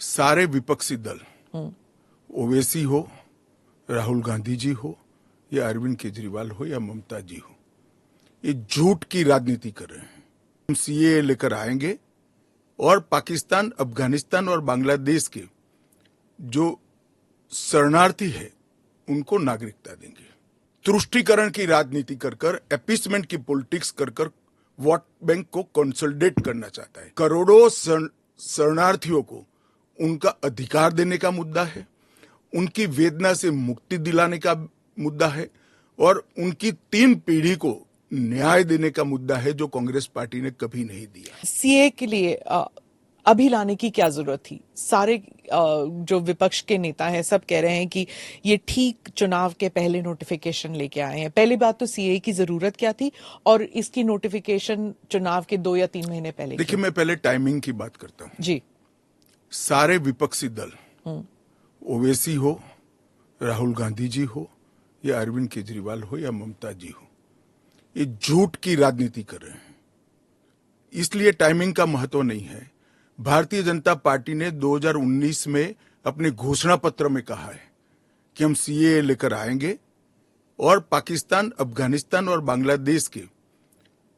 सारे विपक्षी दल ओवैसी हो, राहुल गांधी जी हो या अरविंद केजरीवाल हो या ममता जी हो, ये झूठ की राजनीति कर रहे हैं। हम सीएए लेकर आएंगे और पाकिस्तान, अफगानिस्तान और बांग्लादेश के जो शरणार्थी है उनको नागरिकता देंगे। तुष्टीकरण की राजनीति कर अपीसमेंट की पॉलिटिक्स कर वोट बैंक को कंसोलिडेट करना चाहता है। करोड़ों शरणार्थियों को उनका अधिकार देने का मुद्दा है, उनकी वेदना से मुक्ति दिलाने का मुद्दा है और उनकी 3 पीढ़ी को न्याय देने का मुद्दा है, जो कांग्रेस पार्टी ने कभी नहीं दिया। सीए के लिए अभी लाने की क्या जरूरत थी? सारे जो विपक्ष के नेता हैं सब कह रहे हैं कि ये ठीक चुनाव के पहले नोटिफिकेशन लेके आए हैं। पहली बात तो सीए की जरूरत क्या थी और इसकी नोटिफिकेशन चुनाव के 2 या 3 महीने पहले? देखिए, मैं पहले टाइमिंग की बात करता हूं जी। सारे विपक्षी दल ओवैसी हो, राहुल गांधी जी हो या अरविंद केजरीवाल हो या ममता जी हो, ये झूठ की राजनीति कर रहे हैं। इसलिए टाइमिंग का महत्व नहीं है। भारतीय जनता पार्टी ने 2019 में अपने घोषणा पत्र में कहा है कि हम सीएए लेकर आएंगे और पाकिस्तान, अफगानिस्तान और बांग्लादेश के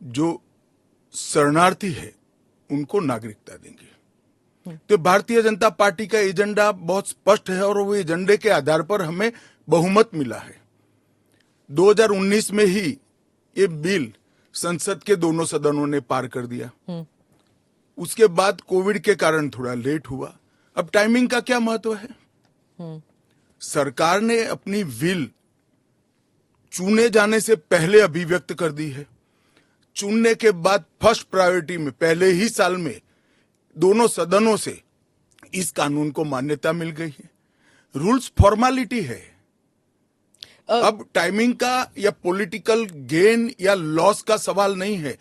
जो शरणार्थी है उनको नागरिकता देंगे। तो भारतीय जनता पार्टी का एजेंडा बहुत स्पष्ट है और वो एजेंडे के आधार पर हमें बहुमत मिला है। 2019 में ही ये बिल संसद के दोनों सदनों ने पार कर दिया। उसके बाद कोविड के कारण थोड़ा लेट हुआ। अब टाइमिंग का क्या महत्व है? सरकार ने अपनी विल चुने जाने से पहले अभिव्यक्त कर दी है। चुनने के बाद फर्स्ट प्रायोरिटी में पहले ही साल में दोनों सदनों से इस कानून को मान्यता मिल गई है। रूल्स फॉर्मेलिटी है। अब टाइमिंग का या पॉलिटिकल गेन या लॉस का सवाल नहीं है।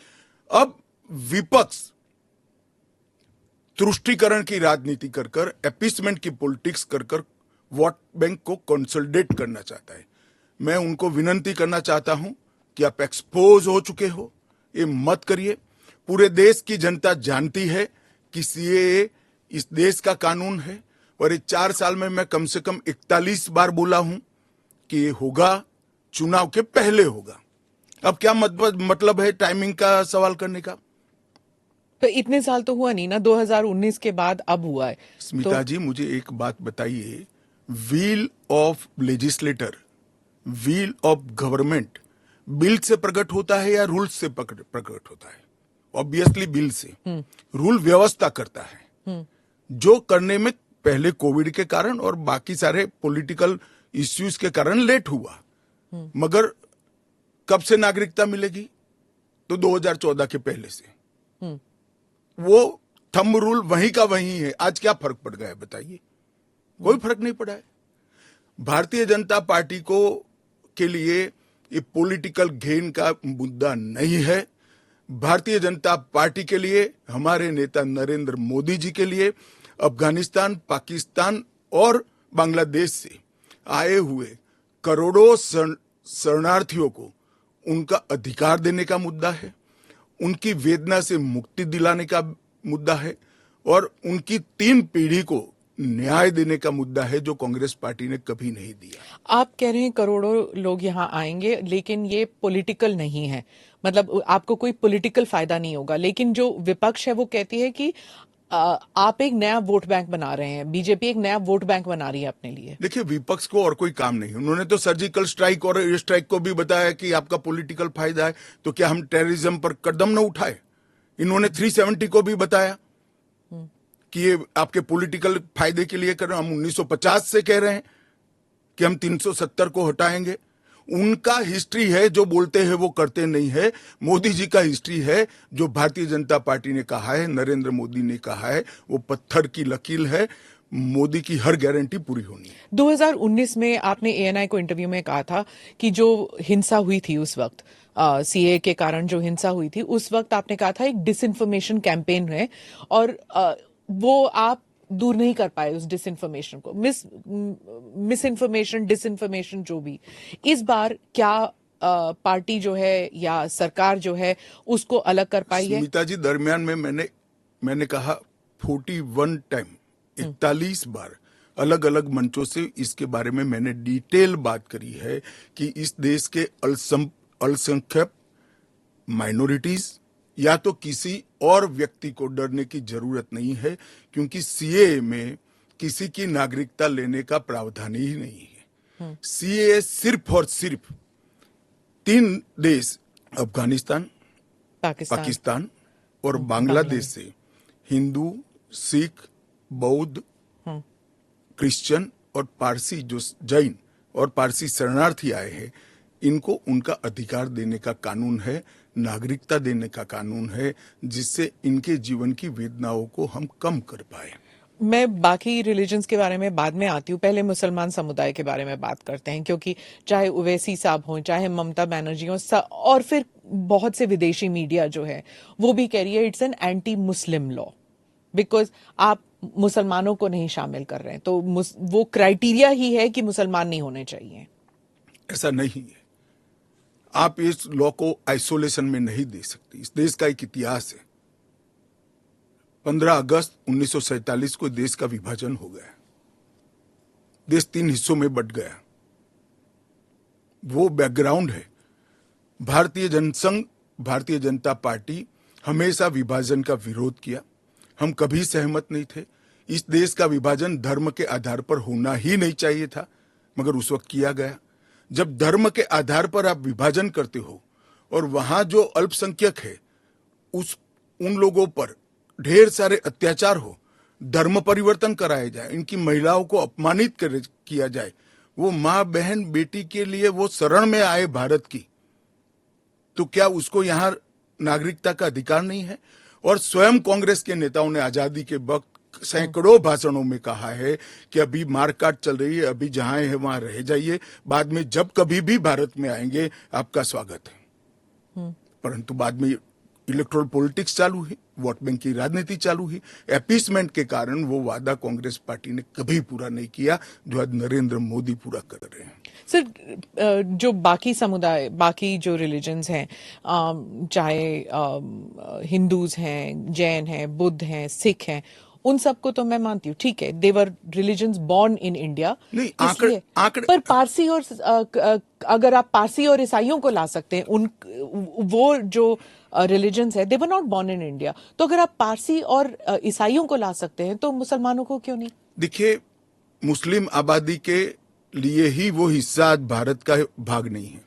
अब विपक्ष तुष्टीकरण की राजनीति कर अपीसमेंट की पॉलिटिक्स कर वोट बैंक को कंसोलिडेट करना चाहता है। मैं उनको विनती करना चाहता हूं कि आप एक्सपोज हो चुके हो, ये मत करिए। पूरे देश की जनता जानती है कि सीएए इस देश का कानून है और ये 4 साल में मैं कम से कम 41 बार बोला हूं कि ये होगा, चुनाव के पहले होगा। अब क्या मतलब है टाइमिंग का सवाल करने का? तो इतने साल तो हुआ नहीं ना, 2019 के बाद अब हुआ है। स्मिता जी, मुझे एक बात बताइए, wheel of legislator, wheel of government bill से प्रकट होता है या रूल से प्रकट होता है? ऑब्वियसली बिल से। रूल व्यवस्था करता है, जो करने में पहले कोविड के कारण और बाकी सारे पॉलिटिकल इश्यूज के कारण लेट हुआ। मगर कब से नागरिकता मिलेगी? तो 2014 के पहले से। वो थंब रूल वहीं का वहीं है। आज क्या फर्क पड़ गया है बताइए? कोई फर्क नहीं पड़ा है। भारतीय जनता पार्टी को के लिए ये पॉलिटिकल गेन का मुद्दा नहीं है। भारतीय जनता पार्टी के लिए, हमारे नेता नरेंद्र मोदी जी के लिए अफगानिस्तान, पाकिस्तान और बांग्लादेश से आए हुए करोड़ों शरणार्थियों को उनका अधिकार देने का मुद्दा है, उनकी वेदना से मुक्ति दिलाने का मुद्दा है और उनकी 3 पीढ़ी को न्याय देने का मुद्दा है, जो कांग्रेस पार्टी ने कभी नहीं दिया। आप कह रहे हैं करोड़ों लोग यहाँ आएंगे, लेकिन ये पॉलिटिकल नहीं है, मतलब आपको कोई पॉलिटिकल फायदा नहीं होगा। लेकिन जो विपक्ष है वो कहती है कि आप एक नया वोट बैंक बना रहे हैं, बीजेपी एक नया वोट बैंक बना रही है अपने लिए। देखिए, विपक्ष को और कोई काम नहीं। उन्होंने तो सर्जिकल स्ट्राइक और एयर स्ट्राइक को भी बताया कि आपका पॉलिटिकल फायदा है, तो क्या हम टेररिज्म पर कदम न उठाए? इन्होंने 370 को भी बताया कि ये आपके पॉलिटिकल फायदे के लिए कर रहे हैं। हम 1950 से कह रहे हैं कि हम 370 को हटाएंगे। उनका हिस्ट्री है, जो बोलते हैं वो करते नहीं है। मोदी जी का हिस्ट्री है, जो भारतीय जनता पार्टी ने कहा है, नरेंद्र मोदी ने कहा है, वो पत्थर की लकीर है। मोदी की हर गारंटी पूरी होनी है। 2019 में आपने एएनआई को इंटरव्यू में कहा था कि जो हिंसा हुई थी उस वक्त, सीए के कारण जो हिंसा हुई थी, उस वक्त आपने कहा था एक डिसइंफॉर्मेशन कैंपेन है और वो आप दूर नहीं कर पाए उस डिसइंफॉर्मेशन को, मिस इन्फॉर्मेशन, डिसइंफॉर्मेशन, जो भी। इस बार क्या पार्टी जो है या सरकार जो है उसको अलग कर पाई है? स्मिता जी, दरमियान में मैंने कहा 41 टाइम 41 बार अलग अलग मंचों से इसके बारे में मैंने डिटेल बात करी है कि इस देश के अल्पसंख्यक माइनॉरिटीज या तो किसी और व्यक्ति को डरने की जरूरत नहीं है, क्योंकि सीए में किसी की नागरिकता लेने का प्रावधान ही नहीं है। सीए सिर्फ और सिर्फ 3 देश अफगानिस्तान, पाकिस्तान और बांग्लादेश से हिंदू, सिख, बौद्ध, क्रिश्चियन और पारसी, जो जैन और पारसी शरणार्थी आए हैं, इनको उनका अधिकार देने का कानून है, नागरिकता देने का कानून है, जिससे इनके जीवन की वेदनाओं को हम कम कर पाए। मैं बाकी रिलीजन्स के बारे में बाद में आती हूँ, पहले मुसलमान समुदाय के बारे में बात करते हैं, क्योंकि चाहे ओवैसी साहब हों, चाहे ममता बनर्जी हों, और फिर बहुत से विदेशी मीडिया जो है वो भी कह रही है it's an anti Muslim law, because आप मुसलमानों को नहीं शामिल कर रहे हैं, तो वो क्राइटेरिया ही है कि मुसलमान नहीं होने चाहिए। ऐसा नहीं है, आप इस लॉ को आइसोलेशन में नहीं दे सकते। इस देश का एक इतिहास है। 15 अगस्त 1947 को देश का विभाजन हो गया, देश 3 हिस्सों में बंट गया। वो बैकग्राउंड है। भारतीय जनसंघ, भारतीय जनता पार्टी हमेशा विभाजन का विरोध किया। हम कभी सहमत नहीं थे। इस देश का विभाजन धर्म के आधार पर होना ही नहीं चाहिए था, मगर उस वक्त किया गया। जब धर्म के आधार पर आप विभाजन करते हो और वहां जो अल्पसंख्यक है उन लोगों पर ढेर सारे अत्याचार हो, धर्म परिवर्तन कराया जाए, इनकी महिलाओं को अपमानित किया जाए, वो माँ बहन बेटी के लिए वो शरण में आए भारत की, तो क्या उसको यहां नागरिकता का अधिकार नहीं है? और स्वयं कांग्रेस के नेताओं ने आजादी के वक्त सैकड़ों भाषणों में कहा है कि अभी मारकाट चल रही है, अभी जहां है वहां रह जाइए, बाद में जब कभी भी भारत में आएंगे आपका स्वागत है। परंतु बाद में इलेक्टोरल पॉलिटिक्स चालू हुई, वोट बैंक की राजनीति चालू हुई। एपीसमेंट के कारण वो वादा कांग्रेस पार्टी ने कभी पूरा नहीं किया, जो आज नरेंद्र मोदी पूरा कर रहे हैं। सर, जो बाकी समुदाय, बाकी जो रिलीजन्स हैं, चाहे हिंदूज हैं, जैन हैं, बुद्ध हैं, सिख हैं, उन सबको तो मैं मानती हूँ, ठीक है, देवर रिलीजन्स बॉर्न इन इंडिया। नहीं, आंकड़े पर पारसी और अगर आप पारसी और ईसाइयों को ला सकते हैं, वो जो रिलीजन्स है, they were not born in India, तो अगर आप पारसी और ईसाइयों को ला सकते हैं तो मुसलमानों को क्यों नहीं? देखिए, मुस्लिम आबादी के लिए ही वो हिस्सा आज भारत का भाग नहीं है।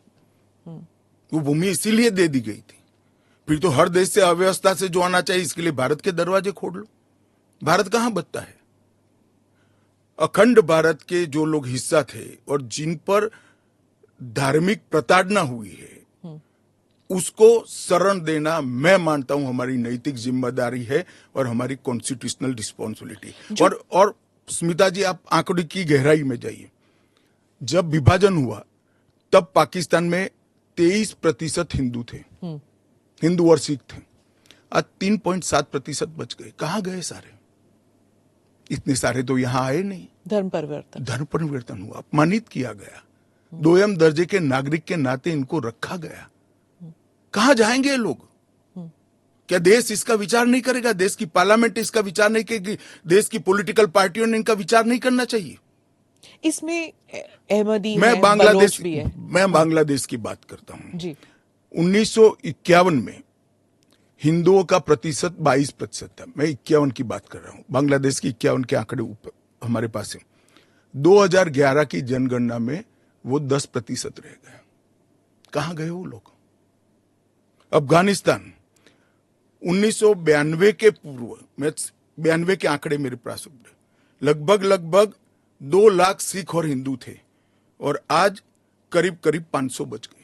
वो भूमि इसीलिए दे दी गई थी। फिर तो हर देश से अव्यवस्था से जो आना चाहिए, इसके लिए भारत के दरवाजे खोल लो। भारत कहां बचता है? अखंड भारत के जो लोग हिस्सा थे और जिन पर धार्मिक प्रताड़ना हुई है, उसको शरण देना मैं मानता हूं हमारी नैतिक जिम्मेदारी है और हमारी कॉन्स्टिट्यूशनल रिस्पॉन्सिबिलिटी। और स्मिता जी, आप आंकड़े की गहराई में जाइए। जब विभाजन हुआ तब पाकिस्तान में 23% हिंदू थे, हिंदू और सिख थे। आज 3.7% बच गए। कहां गए सारे? इतने सारे तो यहां आए नहीं। धर्म परिवर्तन हुआ, अपमानित किया गया, दोयम दर्जे के नागरिक के नाते इनको रखा गया। कहां जाएंगे ये लोग? क्या देश इसका विचार नहीं करेगा? देश की पार्लियामेंट इसका विचार नहीं करेगी? देश की पॉलिटिकल पार्टियों ने इनका विचार नहीं करना चाहिए? इसमें अहमदी मैं है, बांग्लादेश बलोच भी है। मैं बांग्लादेश की बात करता हूं जी। 1951 में हिंदुओं का प्रतिशत 22% था। मैं 51 की बात कर रहा हूं, बांग्लादेश की 51 के आंकड़े ऊपर हमारे पास है। 2011 की जनगणना में वो 10% रह गए। कहां गए वो लोग? अफगानिस्तान 1992 के पूर्व, मैं 92 के आंकड़े मेरे पास लगभग 2 लाख सिख और हिंदू थे और आज करीब 500 बच गए।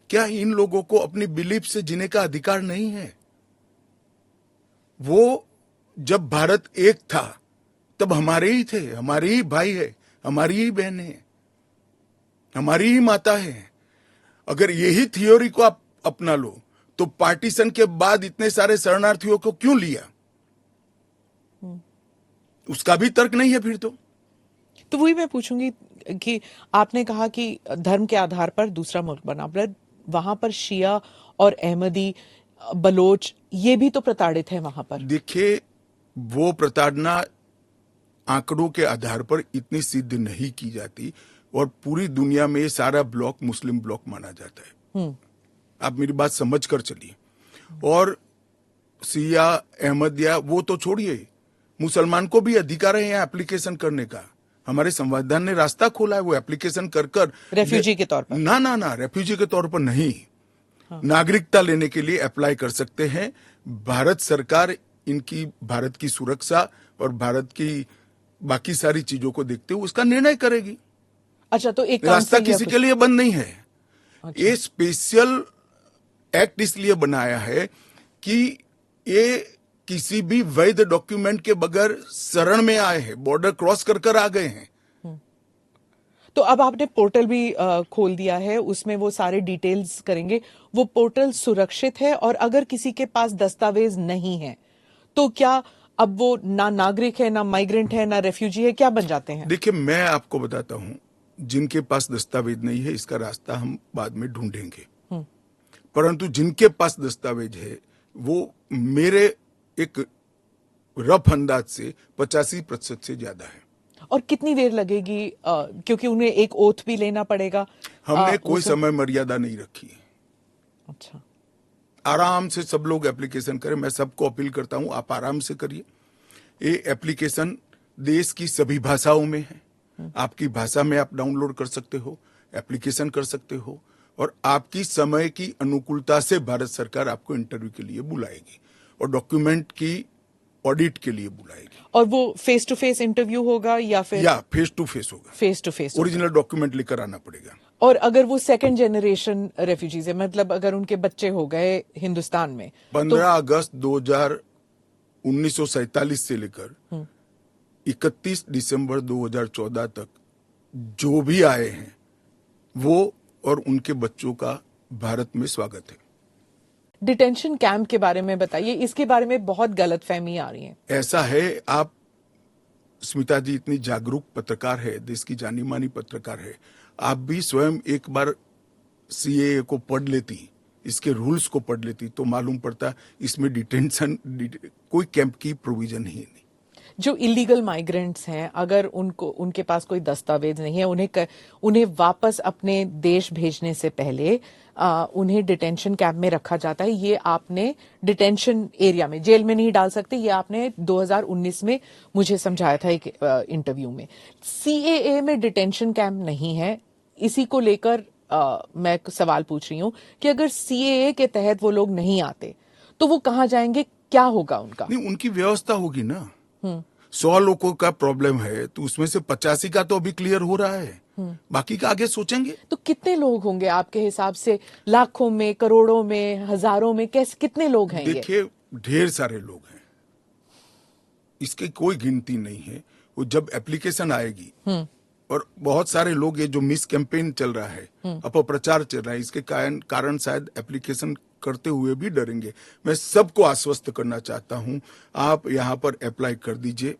क्या इन लोगों को अपनी बिलीफ से जीने का अधिकार नहीं है? वो जब भारत एक था तब हमारे ही थे, हमारे ही भाई है, हमारी ही बहन है, हमारी ही माता है। अगर यही थ्योरी को आप अपना लो तो पार्टीशन के बाद इतने सारे शरणार्थियों को क्यों लिया? उसका भी तर्क नहीं है फिर तो वही मैं पूछूंगी कि आपने कहा कि धर्म के आधार पर दूसरा मुल्क बना, पर वहां पर शिया और अहमदी, बलोच, ये भी तो प्रताड़ित है वहां पर। देखिए, वो प्रताड़ना आंकड़ों के आधार पर इतनी सिद्ध नहीं की जाती, और पूरी दुनिया में ये सारा ब्लॉक मुस्लिम ब्लॉक माना जाता है। आप मेरी बात समझ कर चलिए। और सिया, अहमदिया वो तो छोड़िए, मुसलमान को भी अधिकार है यहाँ एप्लीकेशन करने का। हमारे संविधान ने रास्ता खोला है, वो एप्लीकेशन कर रेफ्यूजी के तौर पर। ना रेफ्यूजी के तौर पर नहीं, नागरिकता लेने के लिए अप्लाई कर सकते हैं। भारत सरकार इनकी भारत की सुरक्षा और भारत की बाकी सारी चीजों को देखते हुए उसका निर्णय करेगी। अच्छा, तो एक रास्ता काउंसिल या किसी कुछ- के लिए बंद नहीं है। अच्छा। ये स्पेशल एक्ट इसलिए बनाया है कि ये किसी भी वैध डॉक्यूमेंट के बगैर शरण में आए हैं, बॉर्डर क्रॉस कर आ गए हैं। तो अब आपने पोर्टल भी खोल दिया है, उसमें वो सारे डिटेल्स करेंगे। वो पोर्टल सुरक्षित है, और अगर किसी के पास दस्तावेज नहीं है तो क्या अब वो ना नागरिक है, ना माइग्रेंट है, ना रेफ्यूजी है, क्या बन जाते हैं? देखिए, मैं आपको बताता हूं, जिनके पास दस्तावेज नहीं है इसका रास्ता हम बाद में ढूंढेंगे, परंतु जिनके पास दस्तावेज है वो मेरे एक रफ अंदाज से 85% से ज्यादा है। और कितनी देर लगेगी, क्योंकि उन्हें एक ओथ भी लेना पड़ेगा। हमने कोई उसमें- समय मर्यादा नहीं रखी है। अच्छा। आराम से सब लोग एप्लीकेशन करें। मैं सबको अपील करता हूं, आप आराम से करिए। ये एप्लीकेशन देश की सभी भाषाओं में है। आपकी भाषा में आप डाउनलोड कर सकते हो, एप्लीकेशन कर सकते हो, और आपकी समय की अनुकूलता से भारत सरकार आपको इंटरव्यू के लिए बुलाएगी और डॉक्यूमेंट की ऑडिट के लिए बुलाएगी। और वो फेस टू फेस इंटरव्यू होगा या फिर या फेस टू फेस होगा? Face to face? Original document लेकर आना पड़ेगा। और अगर वो सेकंड जनरेशन रेफ्यूजीज है, मतलब अगर उनके बच्चे हो गए हिंदुस्तान में, 15 अगस्त 1947 से लेकर 31 दिसंबर 2014 तक जो भी आए हैं वो और उनके बच्चों का भारत में स्वागत है। डिटेंशन कैंप के बारे में बताइए, इसके बारे में बहुत गलतफहमी आ रही है। ऐसा है, आप स्मिता जी इतनी जागरूक पत्रकार है, देश की जानी मानी पत्रकार है, आप भी स्वयं एक बार सीएए को पढ़ लेती, इसके रूल्स को पढ़ लेती, तो मालूम पड़ता इसमें कोई कैंप की प्रोविजन ही नहीं। जो इलीगल माइग्रेंट्स हैं, अगर उनके पास कोई दस्तावेज नहीं है, उन्हें वापस अपने देश भेजने से पहले उन्हें डिटेंशन कैंप में रखा जाता है। ये आपने डिटेंशन एरिया में, जेल में नहीं डाल सकते, ये आपने 2019 में मुझे समझाया था एक इंटरव्यू में। सीएए में डिटेंशन कैंप नहीं है। इसी को लेकर मैं सवाल पूछ रही हूं कि अगर सीएए के तहत वो लोग नहीं आते तो वो कहां जाएंगे, क्या होगा उनका? नहीं, उनकी व्यवस्था होगी ना। 100 लोगों का प्रॉब्लम है तो उसमें से 85 का तो अभी क्लियर हो रहा है, बाकी का आगे सोचेंगे। तो कितने लोग होंगे आपके हिसाब से? लाखों में, करोड़ों में, हजारों में, कैसे, कितने लोग हैं ये? देखिए, ढेर सारे लोग हैं, इसकी कोई गिनती नहीं है। वो जब एप्लीकेशन आएगी, और बहुत सारे लोग, ये जो मिस कैंपेन चल रहा है, अपप्रचार चल रहा है, इसके कारण शायद एप्लीकेशन करते हुए भी डरेंगे। मैं सबको आश्वस्त करना चाहता हूं, आप यहां पर अप्लाई कर दीजिए।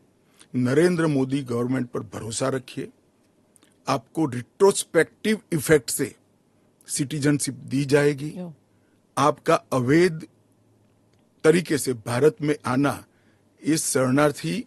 नरेंद्र मोदी गवर्नमेंट पर भरोसा रखिए, आपको रिट्रोस्पेक्टिव इफेक्ट से सिटीजनशिप दी जाएगी। आपका अवैध तरीके से भारत में आना इस शरणार्थी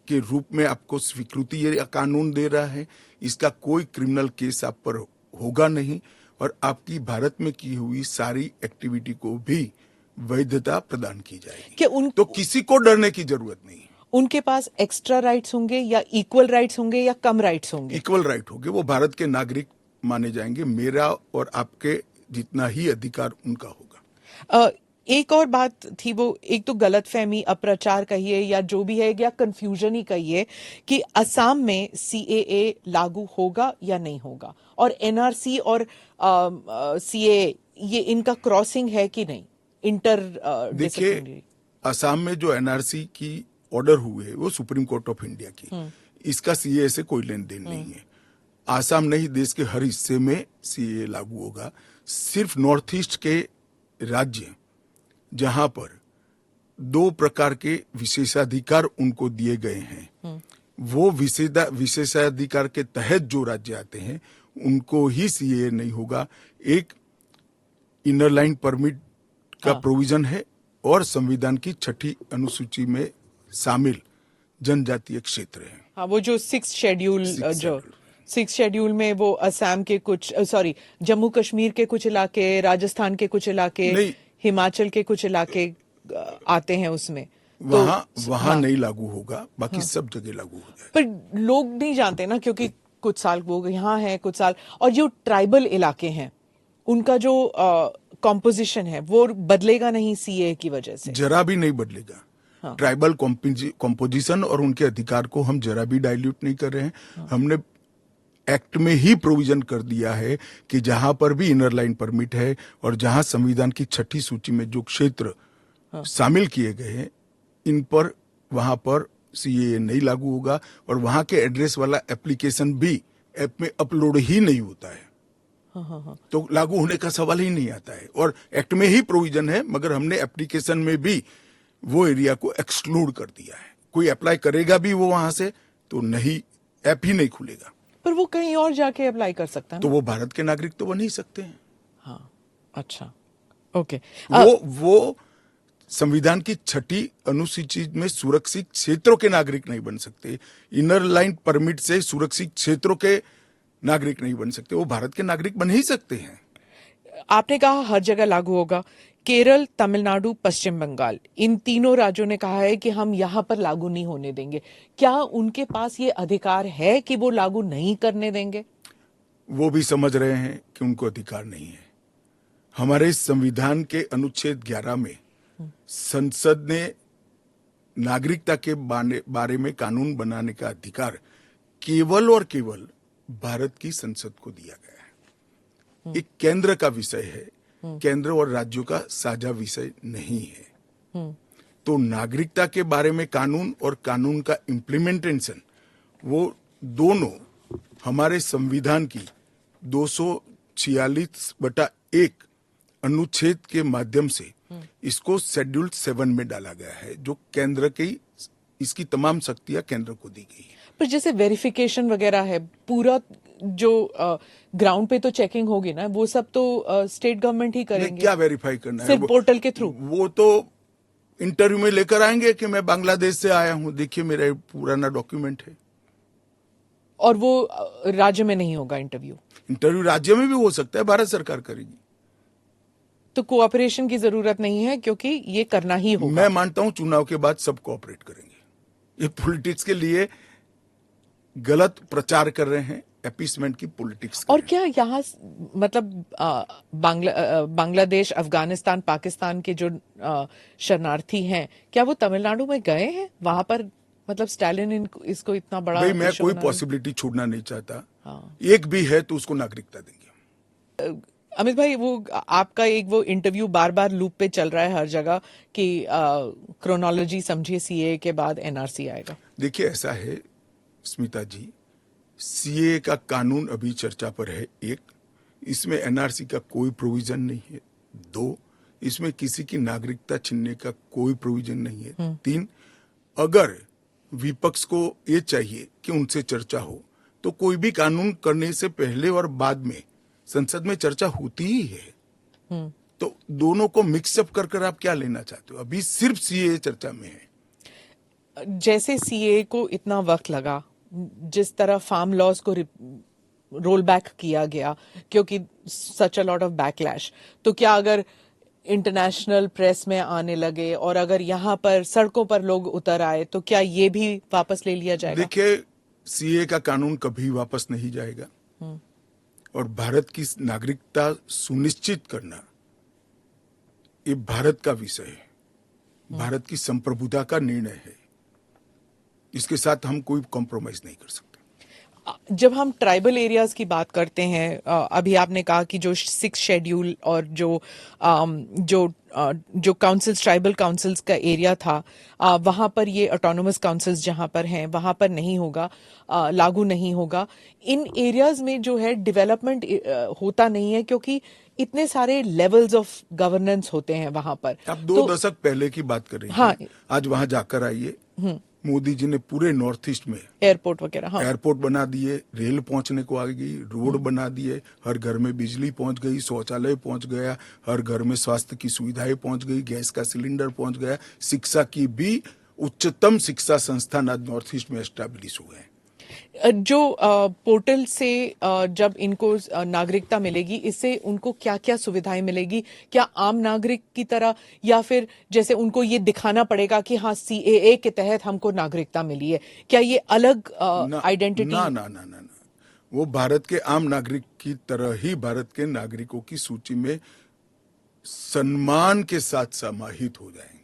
के रूप में आपको स्वीकृति ये कानून दे रहा है। इसका कोई क्रिमिनल केस आप पर होगा नहीं, और आपकी भारत में की हुई सारी एक्टिविटी को भी वैधता प्रदान की जाएगी। क्या तो किसी को डरने की जरूरत नहीं है। उनके पास एक्स्ट्रा राइट्स होंगे या इक्वल राइट्स होंगे या कम राइट्स होंगे? इक्वल राइट होंगे, वो भारत के नागरिक माने जाएंगे। मेरा और आपके जितना ही अधिकार उनका होगा। एक और बात थी, वो एक तो गलतफहमी, अप्रचार कहिए या जो भी है, या कंफ्यूजन ही कहिए, कि असम में सीएए लागू होगा या नहीं होगा, और एनआरसी और सीएए ये इनका क्रॉसिंग है कि नहीं, इंटर देखिए, असम में जो एनआरसी की ऑर्डर हुए वो सुप्रीम कोर्ट ऑफ इंडिया की, इसका सीएए से कोई लेन देन नहीं है। आसाम नहीं, देश के हर हिस्से में सीएए लागू होगा। सिर्फ नॉर्थ ईस्ट के राज्य जहां पर 2 प्रकार के विशेषाधिकार उनको दिए गए हैं, वो विशेषाधिकार के तहत जो राज्य आते हैं उनको ही सीएए नहीं होगा। एक इनर लाइन परमिट का प्रोविजन है, और संविधान की 6ठी अनुसूची में शामिल जनजातीय क्षेत्र हैं। हाँ, वो जो सिक्स शेड्यूल जो सिक्स शेड्यूल में वो असम के कुछ जम्मू कश्मीर के कुछ इलाके, राजस्थान के कुछ इलाके, नहीं, हिमाचल के कुछ इलाके आते हैं उसमें। वहां हाँ, नहीं लागू होगा, बाकी सब जगह लागू हो जाएगा। पर लोग नहीं जानते ना, क्योंकि कुछ साल वो यहाँ है, कुछ साल, और जो ट्राइबल इलाके हैं उनका जो कॉम्पोजिशन है वो बदलेगा नहीं सीए की वजह से। जरा भी नहीं बदलेगा। हाँ। ट्राइबल कॉम्पोजिशन और उनके अधिकार को हम जरा भी डाइल्यूट नहीं कर रहे हैं। हाँ। हमने एक्ट में ही प्रोविजन कर दिया है कि जहां पर भी इनर लाइन परमिट है और जहां संविधान की 6ठी सूची में जो क्षेत्र शामिल किए गए हैं, इन पर वहां पर सीएए नहीं लागू होगा और वहां के एड्रेस वाला एप्लीकेशन भी ऐप में अपलोड ही नहीं होता है। तो लागू होने का सवाल ही नहीं आता है। और एक्ट में ही प्रोविजन है, मगर हमने एप्लीकेशन में भी वो एरिया को एक्सक्लूड कर दिया है। कोई अप्लाई करेगा भी वो वहां से तो नहीं, ऐप ही नहीं खुलेगा। पर वो कहीं और जाके अप्लाई कर सकता है तो ना? वो भारत के नागरिक तो बन ही सकते हैं। हाँ, अच्छा, ओके। वो संविधान की 6ठी अनुसूची में सुरक्षित क्षेत्रों के नागरिक नहीं बन सकते। इनर लाइन परमिट से सुरक्षित क्षेत्रों के नागरिक नहीं बन सकते। वो भारत के नागरिक बन ही सकते हैं। आपने कहा हर जगह लागू होगा। केरल, तमिलनाडु, पश्चिम बंगाल, इन तीनों राज्यों ने कहा है कि हम यहां पर लागू नहीं होने देंगे। क्या उनके पास ये अधिकार है कि वो लागू नहीं करने देंगे? वो भी समझ रहे हैं कि उनको अधिकार नहीं है। हमारे संविधान के अनुच्छेद 11 में संसद ने नागरिकता के बारे में कानून बनाने का अधिकार केवल और केवल भारत की संसद को दिया गया है। एक केंद्र का विषय है, केंद्र और राज्यों का साझा विषय नहीं है। तो नागरिकता के बारे में कानून और कानून का इम्प्लीमेंटेशन, वो दोनों हमारे संविधान की 246/1 अनुच्छेद के माध्यम से इसको शेड्यूल 7 में डाला गया है, जो केंद्र की, इसकी तमाम शक्तियां केंद्र को दी गई है। पर जैसे वेरिफिकेशन वगैरह है, पूरा जो ग्राउंड पे तो चेकिंग होगी ना, वो सब तो स्टेट गवर्नमेंट ही करेंगे। क्या वेरीफाई करना है? सिर्फ पोर्टल के थ्रू? वो तो इंटरव्यू में लेकर आएंगे कि मैं बांग्लादेश से आया हूं, देखिए मेरा पुराना डॉक्यूमेंट है। और वो राज्य में नहीं होगा इंटरव्यू? इंटरव्यू राज्य में भी हो सकता है, भारत सरकार करेगी। तो कोऑपरेशन की जरूरत नहीं है, क्योंकि ये करना ही होगा। मैं मानता हूं चुनाव के बाद सब कोऑपरेट करेंगे। ये पॉलिटिक्स के लिए गलत प्रचार कर रहे हैं, अपीसमेंट की पॉलिटिक्स। और क्या यहाँ मतलब बांग्लादेश, अफगानिस्तान, पाकिस्तान के जो शरणार्थी हैं, क्या वो तमिलनाडु में गए हैं? वहां पर मतलब स्टालिन इसको इतना बड़ा भाई, मैं इशू कोई बना पॉसिबिलिटी छोड़ना नहीं चाहता। हाँ। एक भी है तो उसको नागरिकता देंगे। अमित भाई, वो आपका एक वो इंटरव्यू बार बार लूप पे चल रहा है हर जगह कि क्रोनोलॉजी समझिए, सीए के बाद एनआरसी आएगा। देखिए, ऐसा है स्मिता जी, सीए का कानून अभी चर्चा पर है। एक, इसमें एनआरसी का कोई प्रोविजन नहीं है। 2, इसमें किसी की नागरिकता छीनने का कोई प्रोविजन नहीं है। 3, अगर विपक्ष को ये चाहिए कि उनसे चर्चा हो, तो कोई भी कानून करने से पहले और बाद में संसद में चर्चा होती ही है। तो दोनों को मिक्सअप कर आप क्या लेना चाहते हो? अभी सिर्फ सीए चर्चा में है। जैसे सीए को इतना वक्त लगा, जिस तरह फार्म लॉज को रोल बैक किया गया क्योंकि सच अ लॉट ऑफ बैकलैश, तो क्या अगर इंटरनेशनल प्रेस में आने लगे और अगर यहाँ पर सड़कों पर लोग उतर आए, तो क्या ये भी वापस ले लिया जाएगा? देखिए, सीए का कानून कभी वापस नहीं जाएगा और भारत की नागरिकता सुनिश्चित करना ये भारत का विषय है, भारत की संप्रभुता का निर्णय है। इसके साथ हम कोई कॉम्प्रोमाइज नहीं कर सकते। जब हम ट्राइबल एरियाज की बात करते हैं, अभी आपने कहा कि जो 6 शेड्यूल और जो काउंसिल्स, ट्राइबल काउंसिल्स का एरिया था, वहां पर ये ऑटोनोमस काउंसिल्स जहां पर हैं वहां पर नहीं होगा, लागू नहीं होगा। इन एरियाज में जो है डेवलपमेंट होता नहीं है, क्योंकि इतने सारे लेवल्स ऑफ गवर्नेंस होते हैं वहां पर। आप 2 दशक पहले की बात कर रही हैं। हाँ। आज वहां जाकर आइए, मोदी जी ने पूरे नॉर्थ ईस्ट में एयरपोर्ट वगैरह, हाँ, एयरपोर्ट बना दिए, रेल पहुंचने को आ गई, रोड बना दिए, हर घर में बिजली पहुंच गई, शौचालय पहुंच गया, हर घर में स्वास्थ्य की सुविधाएं पहुंच गई, गैस का सिलेंडर पहुंच गया, शिक्षा की भी उच्चतम शिक्षा संस्थान आज नॉर्थ ईस्ट में एस्टैब्लिश हुए हैं। जो पोर्टल से जब इनको नागरिकता मिलेगी, इससे उनको क्या क्या सुविधाएं मिलेगी? क्या आम नागरिक की तरह, या फिर जैसे उनको ये दिखाना पड़ेगा कि हाँ सीएए के तहत हमको नागरिकता मिली है? क्या ये अलग आइडेंटिटी? ना ना ना ना ना, वो भारत के आम नागरिक की तरह ही भारत के नागरिकों की सूची में सम्मान के साथ समाहित हो जाएंगे।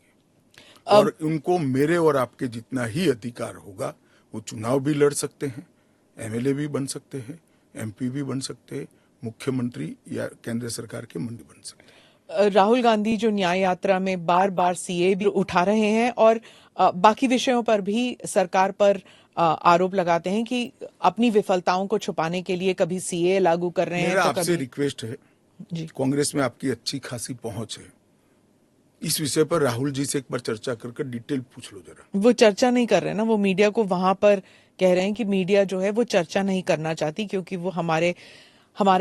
और उनको मेरे और आपके जितना ही अधिकार होगा। वो चुनाव भी लड़ सकते हैं, एमएलए भी बन सकते हैं, एमपी भी बन सकते हैं, मुख्यमंत्री या केंद्र सरकार के मंत्री बन सकते हैं। राहुल गांधी जो न्याय यात्रा में बार बार सीए भी उठा रहे हैं और बाकी विषयों पर भी सरकार पर आरोप लगाते हैं कि अपनी विफलताओं को छुपाने के लिए कभी सीए लागू कर रहे हैं मेरा तो आपसे कभी रिक्वेस्ट है, जी। कांग्रेस में आपकी अच्छी खासी पहुंच है, इस विषय पर राहुल जी से एक बार चर्चा करके डिटेल पूछ लो जरा। वो चर्चा नहीं कर रहे ना, वो मीडिया को वहां पर कह रहे हैं कि मीडिया जो है वो चर्चा नहीं करना चाहती क्योंकि वो हमारे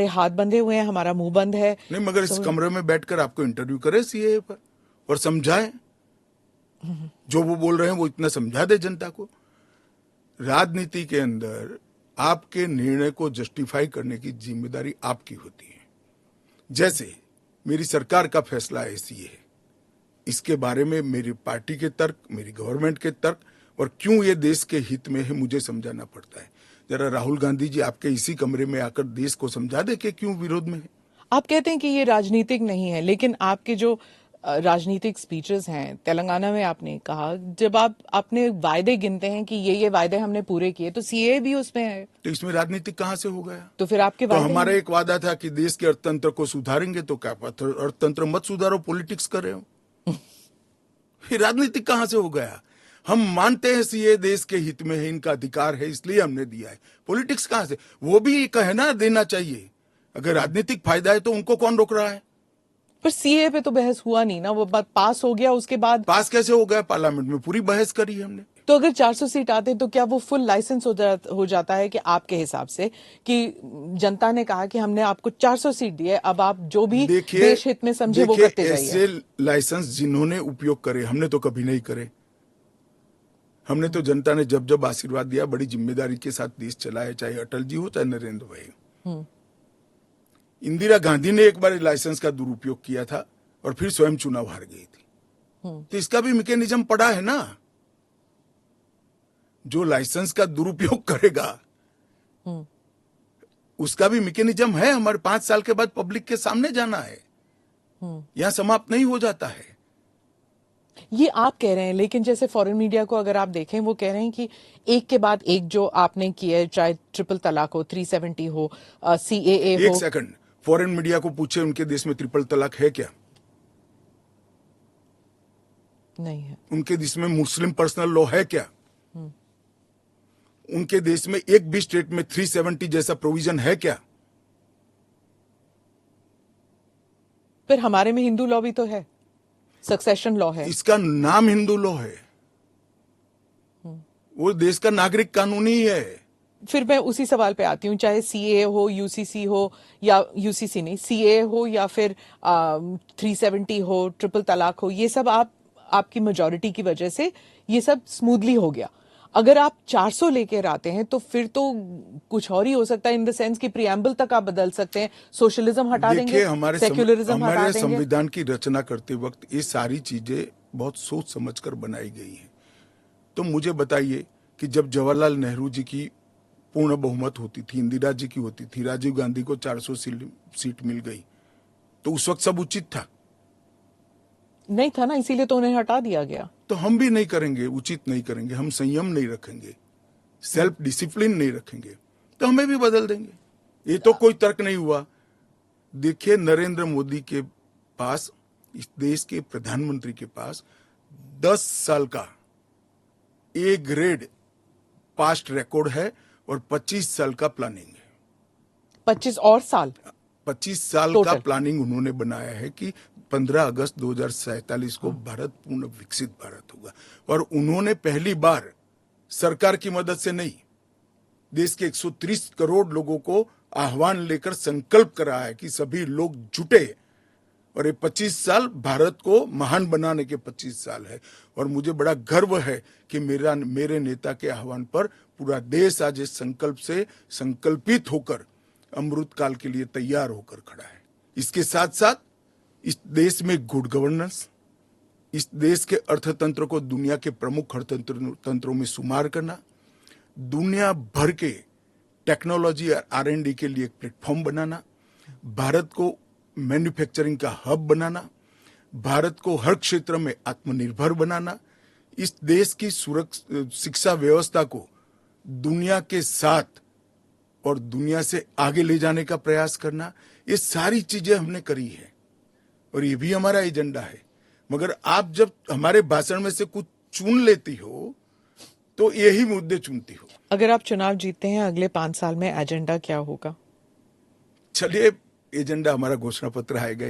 हाथ बंधे हुए हैं, हमारा मुंह बंद है। नहीं, मगर इस कमरे में बैठकर आपको इंटरव्यू करे सीए पर और समझाए, जो वो बोल रहे हैं वो इतना समझा दे जनता को। राजनीति के अंदर आपके निर्णय को जस्टिफाई करने की जिम्मेदारी आपकी होती है। जैसे मेरी सरकार का फैसला है सीए, इसके बारे में मेरी पार्टी के तर्क, मेरी गवर्नमेंट के तर्क और क्यों ये देश के हित में है मुझे समझाना पड़ता है। जरा राहुल गांधी जी आपके इसी कमरे में आकर देश को समझा दे कि क्यों विरोध में है। आप कहते हैं कि ये राजनीतिक नहीं है, लेकिन आपके जो राजनीतिक स्पीचेस हैं, तेलंगाना में आपने कहा, जब आपने वायदे गिनते हैं कि ये वायदे हमने पूरे किए, तो सीए भी उसमें है, तो इसमें राजनीति कहां से हो गया? तो फिर आपके तो वायदे हमारा एक वादा था कि देश के अर्थतंत्र को सुधारेंगे, तो क्या अर्थतंत्र मत सुधारो, पॉलिटिक्स कर रहे हो। फिर राजनीति कहां से हो गया? हम मानते हैं सीए देश के हित में है, इनका अधिकार है, इसलिए हमने दिया है। पॉलिटिक्स कहां से? वो भी कहना देना चाहिए। अगर राजनीतिक फायदा है तो उनको कौन रोक रहा है? पर सीए पे तो बहस हुआ नहीं ना, वो बात पास हो गया, उसके बाद पास कैसे हो गया? पार्लियामेंट में पूरी बहस करी है हमने। तो अगर 400 सीट आते तो क्या वो फुल लाइसेंस हो जाता है कि आपके हिसाब से कि जनता ने कहा कि हमने आपको 400 सीट दी है, अब आप जो भी देश हित में समझे वो करते जाइए। ऐसे लाइसेंस जिन्होंने उपयोग करे, हमने तो कभी नहीं करे। हमने तो जनता ने जब जब आशीर्वाद दिया बड़ी जिम्मेदारी के साथ देश चलाया, चाहे अटल जी हो चाहे नरेंद्र भाई। इंदिरा गांधी ने एक बार लाइसेंस का दुरुपयोग किया था और फिर स्वयं चुनाव हार गई थी। तो इसका भी मैकेनिज्म पड़ा है ना। जो लाइसेंस का दुरुपयोग करेगा उसका भी मैकेनिज्म है। हमारे 5 साल के बाद पब्लिक के सामने जाना है, यहां समाप्त नहीं हो जाता है। ये आप कह रहे हैं, लेकिन जैसे फॉरेन मीडिया को अगर आप देखें, वो कह रहे हैं कि एक के बाद एक जो आपने किया है, चाहे ट्रिपल तलाक हो, 370 हो, सीएए हो। एक सेकंड, फॉरेन मीडिया को पूछे उनके देश में ट्रिपल तलाक है क्या? नहीं है। उनके देश में मुस्लिम पर्सनल लॉ है क्या? उनके देश में एक भी स्टेट में 370 जैसा प्रोविजन है क्या? फिर हमारे में हिंदू लॉ भी तो है, सक्सेशन लॉ है। इसका नाम हिंदू लॉ है, वो देश का नागरिक कानून ही है। फिर मैं उसी सवाल पे आती हूँ, चाहे सीए हो, यूसीसी हो, या यूसीसी नहीं, सीए हो, या फिर 370 हो, ट्रिपल तलाक हो, ये सब आपकी मेजॉरिटी की वजह से ये सब स्मूथली हो गया। अगर आप 400 लेकर आते हैं तो फिर तो कुछ और ही हो सकता है, इन द सेंस कि प्रियम्बल तक आप बदल सकते हैं, सोशलिज्म हटा देंगे, सेक्युलरिज्म हटा देंगे। संविधान की रचना करते वक्त ये सारी चीजें बहुत सोच समझकर बनाई गई हैं। तो मुझे बताइए कि जब जवाहरलाल नेहरू जी की पूर्ण बहुमत होती थी, इंदिरा जी की होती थी, राजीव गांधी को 400 सीट मिल गई, तो उस वक्त सब उचित था? नहीं था ना, इसीलिए तो उन्हें हटा दिया गया। तो हम भी नहीं करेंगे, उचित नहीं करेंगे, हम संयम नहीं रखेंगे, सेल्फ डिसिप्लिन नहीं रखेंगे, तो हमें भी बदल देंगे। ये तो कोई तर्क नहीं हुआ। देखिए, नरेंद्र मोदी के पास, इस देश के प्रधानमंत्री के पास 10 साल का ए ग्रेड पास्ट रिकॉर्ड है और 25 साल का प्लानिंग है। 25 और साल 25 साल Total. का प्लानिंग उन्होंने बनाया है कि 15 अगस्त 2047 को भारत पूर्ण विकसित भारत होगा। और उन्होंने पहली बार सरकार की मदद से नहीं, देश के 130 करोड़ लोगों को आह्वान लेकर संकल्प करा है कि सभी लोग जुटे और ये 25 साल भारत को महान बनाने के 25 साल है। और मुझे बड़ा गर्व है कि मेरे नेता के आह्वान पर पूरा देश आज इस संकल्प से संकल्पित होकर अमृत काल के लिए तैयार होकर खड़ा है। इसके साथ साथ इस देश में गुड गवर्नेंस, इस देश के अर्थतंत्र को दुनिया के प्रमुख अर्थतंत्रों में शुमार करना, दुनिया भर के टेक्नोलॉजी और R&D के लिए एक प्लेटफॉर्म बनाना, भारत को मैन्युफैक्चरिंग का हब बनाना, भारत को हर क्षेत्र में आत्मनिर्भर बनाना, इस देश की शिक्षा व्यवस्था को दुनिया के साथ और दुनिया से आगे ले जाने का प्रयास करना, ये सारी चीजें हमने करी है और ये भी हमारा एजेंडा है। मगर आप जब हमारे भाषण में से कुछ चुन लेती हो तो यही मुद्दे चुनती हो। अगर आप चुनाव जीतते हैं अगले 5 साल में एजेंडा क्या होगा? चलिए, एजेंडा हमारा घोषणा पत्र आएगा।